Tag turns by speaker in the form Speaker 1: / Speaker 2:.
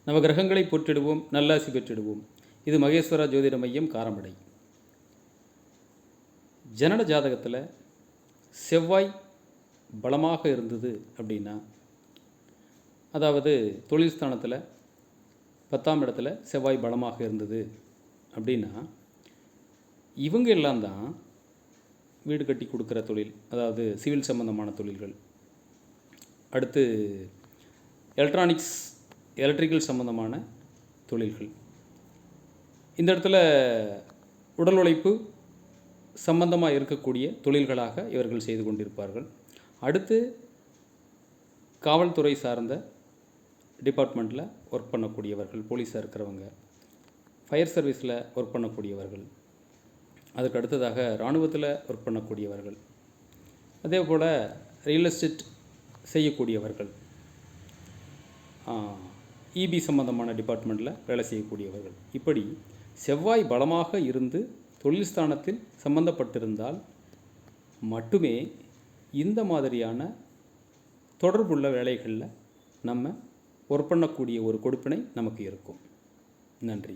Speaker 1: நவகிரகங்களை போற்றிடுவோம், நல்லாசி பெற்றிடுவோம். இது மகேஸ்வரா ஜோதிட மையம், காரமடை. ஜனன ஜாதகத்தில் செவ்வாய் பலமாக இருந்தது அப்படின்னா, அதாவது தொழில் ஸ்தானத்தில் 10ஆம் இடத்துல செவ்வாய் பலமாக இருந்தது அப்படின்னா, இவங்க எல்லாம் தான் வீடு கட்டி கொடுக்குற தொழில், அதாவது சிவில் சம்பந்தமான தொழில்கள், அடுத்து எலக்ட்ரானிக்ஸ் எலக்ட்ரிக்கல் சம்பந்தமான தொழில்கள், இந்த இடத்துல உடல் உழைப்பு சம்பந்தமாக இருக்கக்கூடிய தொழில்களாக இவர்கள் செய்து கொண்டிருப்பார்கள். அடுத்து காவல்துறை சார்ந்த டிபார்ட்மெண்ட்டில் ஒர்க் பண்ணக்கூடியவர்கள், போலீஸாக இருக்கிறவங்க, ஃபயர் சர்வீஸில் ஒர்க் பண்ணக்கூடியவர்கள், அதுக்கு அடுத்ததாக இராணுவத்தில் ஒர்க் பண்ணக்கூடியவர்கள், அதே போல் ரியல் எஸ்டேட் செய்யக்கூடியவர்கள், இபி சம்பந்தமான டிபார்ட்மெண்ட்டில் வேலை செய்யக்கூடியவர்கள், இப்படி செவ்வாய் பலமாக இருந்து தொழில் ஸ்தானத்தில் சம்பந்தப்பட்டிருந்தால் மட்டுமே இந்த மாதிரியான தொடர்புள்ள வேலைகளில் நம்ம ஒர்க் பண்ணக்கூடிய ஒரு கொடுப்பினை நமக்கு இருக்கும். நன்றி.